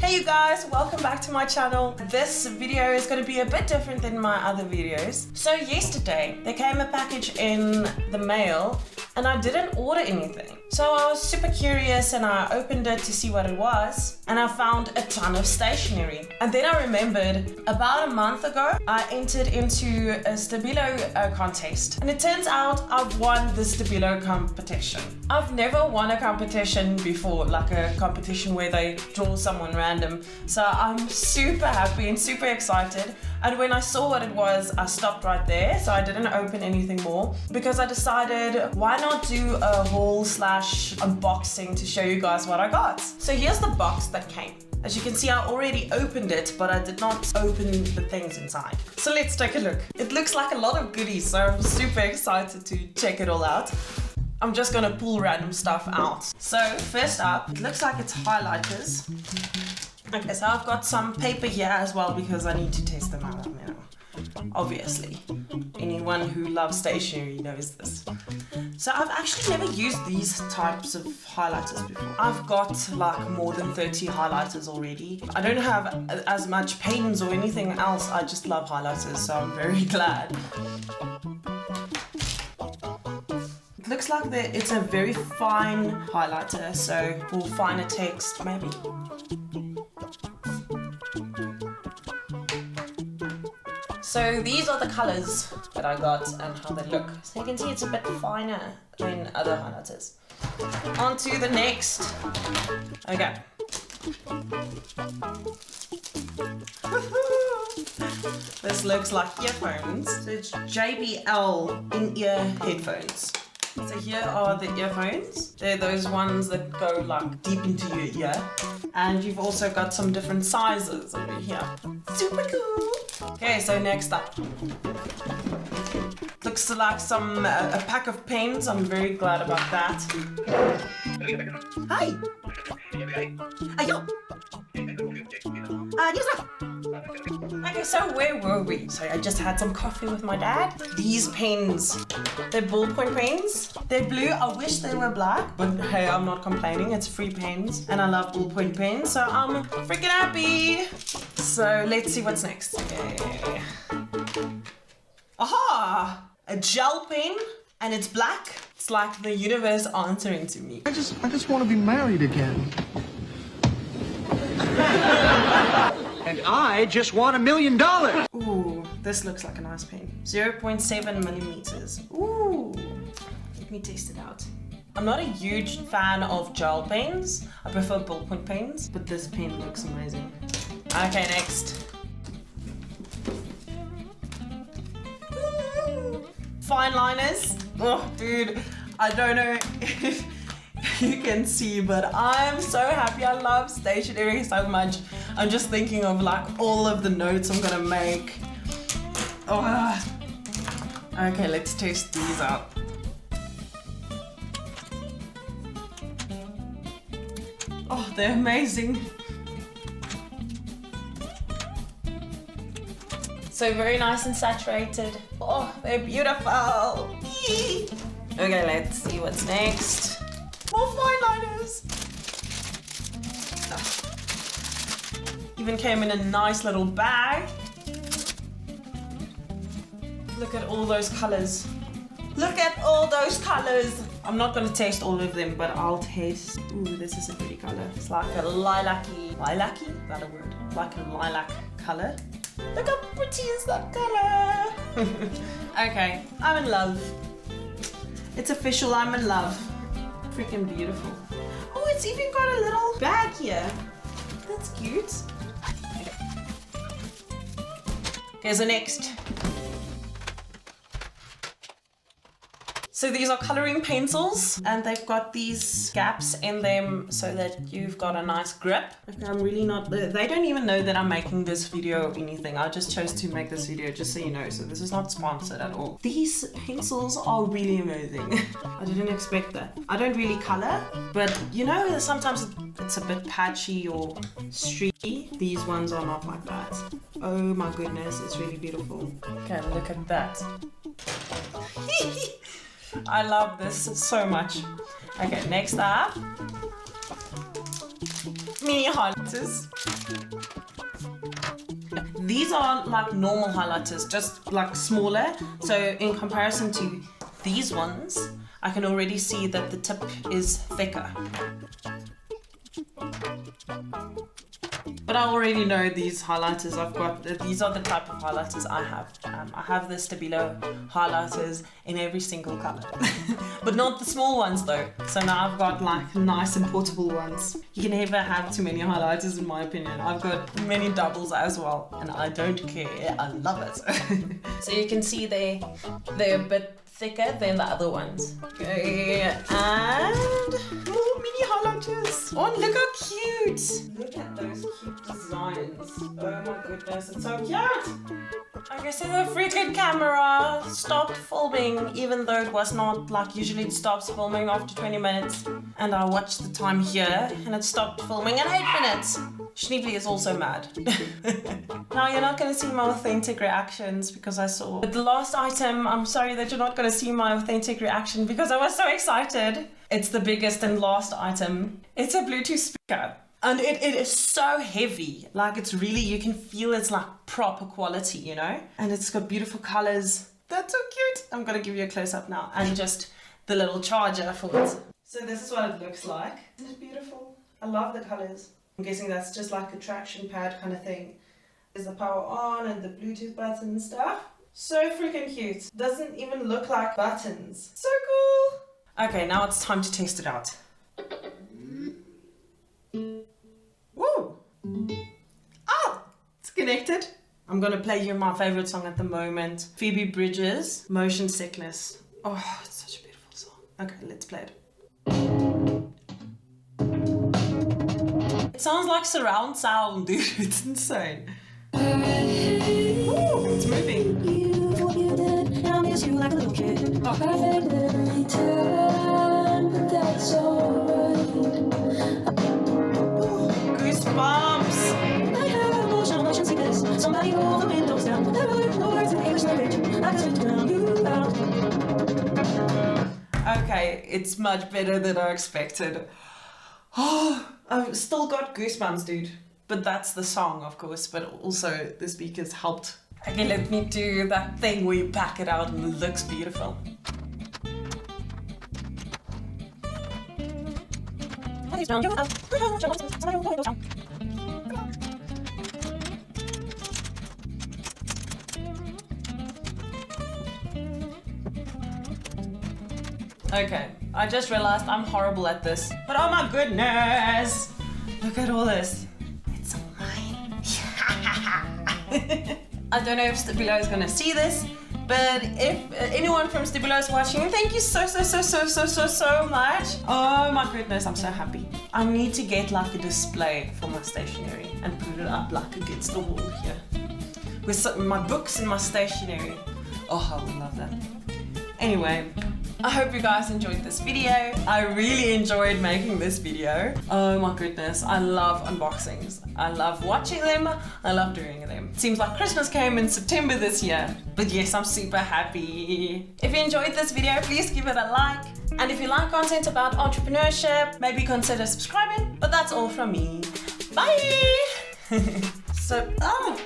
Hey you guys, welcome back to my channel. This video is going to be a bit different than my other videos. So yesterday there came a package in the mail and I didn't order anything. So I was super curious and I opened it to see what it was and I found a ton of stationery. And then I remembered about a month ago I entered into a Stabilo contest and it turns out I've won the Stabilo competition. I've never won a competition before, like a competition where they draw someone random. So I'm super happy and super excited. And when I saw what it was, I stopped right there. So I didn't open anything more because I decided why not do a haul slash unboxing to show you guys what I got. So here's the box that came. As you can see, I already opened it, but I did not open the things inside. So let's take a look. It looks like a lot of goodies, so I'm super excited to check it all out. I'm just gonna pull random stuff out. So first up, it looks like it's highlighters. Okay, so I've got some paper here as well because I need to test them out, you know. Obviously, anyone who loves stationery knows this. So I've actually never used these types of highlighters before. I've got like more than 30 highlighters already. I don't have as much pens or anything else. I just love highlighters, so I'm very glad. It looks like it's a very fine highlighter, so for finer text maybe. So these are the colors that I got and how they look. So you can see it's a bit finer than other highlighters. On to the next. Okay. This looks like earphones. So it's JBL in-ear headphones. So here are the earphones. They're those ones that go like deep into your ear. And you've also got some different sizes over here. Super cool. Okay, so next up. Looks like a pack of pens. I'm very glad about that. Hi. Ayo. Okay, so where were we? So I just had some coffee with my dad. These pens, they're ballpoint pens. They're blue. I wish they were black, but hey, I'm not complaining. It's free pens and I love ballpoint pens, so I'm freaking happy. So let's see what's next. Okay. Aha! A gel pen and it's black. It's like the universe answering to me. I just want to be married again. And I just won $1 million. Ooh, this looks like a nice pen. 0.7 millimeters. Ooh, let me test it out. I'm not a huge fan of gel pens. I prefer ballpoint pens, but this pen looks amazing. Okay, next. Fine liners. Oh, dude, I don't know if you can see, but I'm so happy. I love stationery so much. I'm just thinking of like all of the notes I'm gonna make. Oh. Okay, let's test these out. Oh, they're amazing. So very nice and saturated. Oh, they're beautiful. Yee. Okay, let's see what's next. More fine liners. Even came in a nice little bag. Look at all those colors. Look at all those colors. I'm not going to taste all of them, but I'll taste. Ooh, this is a pretty color. It's like a lilac-y. Lilac-y? Is that a word? Like a lilac color. Look how pretty is that color. Okay, I'm in love. It's official, I'm in love. Freaking beautiful. Oh, it's even got a little bag here. That's cute. Okay, so next. So these are coloring pencils and they've got these gaps in them so that you've got a nice grip. Okay, I'm really not, they don't even know that I'm making this video or anything. I just chose to make this video just so you know. So this is not sponsored at all. These pencils are really amazing. I didn't expect that. I don't really color, but you know, sometimes it's a bit patchy or streaky. These ones are not like that. Oh my goodness, it's really beautiful. Okay, look at that. I love this so much. Okay, next up. mini highlighters. These are like normal highlighters, just like smaller. So in comparison to these ones, I can already see that the tip is thicker. But I already know these highlighters I've got. These are the type of highlighters I have. I have the Stabilo highlighters in every single color. But not the small ones though. So now I've got like nice and portable ones. You can never have too many highlighters in my opinion. I've got many doubles as well. And I don't care. I love it. So you can see they're a bit thicker than the other ones. Okay, and more mini highlighters. Oh, look how cute! Look at those cute designs. Oh my goodness, it's so cute! Okay, so the freaking camera stopped filming, even though it was not like usually it stops filming after 20 minutes. And I watched the time here, and it stopped filming in 8 minutes. Schneebly is also mad. Now you're not going to see my authentic reactions because I saw. But the last item, I'm sorry that you're not going to see my authentic reaction because I was so excited. It's the biggest and last item. It's a Bluetooth speaker. And it is so heavy. Like it's really, you can feel it's like proper quality, you know? And it's got beautiful colors. That's so cute. I'm going to give you a close up now. And just the little charger for it. So this is what it looks like. Isn't it beautiful? I love the colors. I'm guessing that's just like a traction pad kind of thing. There's the power on and the Bluetooth button and stuff. So freaking cute. Doesn't even look like buttons. So cool. Okay, now it's time to test it out. Woo! Oh, it's connected. I'm gonna play you my favorite song at the moment. Phoebe Bridges, Motion Sickness. Oh, it's such a beautiful song. Okay, let's play it. It sounds like surround sound, dude. It's insane. Ooh, it's moving. Goosebumps. Somebody roll the windows down. There were no words in English language. I just drown you out. Okay, it's much better than I expected. Oh, I've still got goosebumps, dude. But that's the song, of course, but also the speakers helped. Okay, let me do that thing where you pack it out and it looks beautiful. Okay, I just realized I'm horrible at this. But oh my goodness! Look at all this. It's mine. I don't know if Stabilo is gonna see this, but if anyone from Stabilo is watching, thank you so much. Oh my goodness, I'm so happy. I need to get like a display for my stationery and put it up like against the wall here. With my books and my stationery. Oh, I would love that. Anyway, I hope you guys enjoyed this video. I really enjoyed making this video. Oh my goodness, I love unboxings. I love watching them. I love doing them. It seems like Christmas came in September this year. But yes, I'm super happy. If you enjoyed this video, please give it a like. And if you like content about entrepreneurship, maybe consider subscribing. But that's all from me. Bye! So, oh.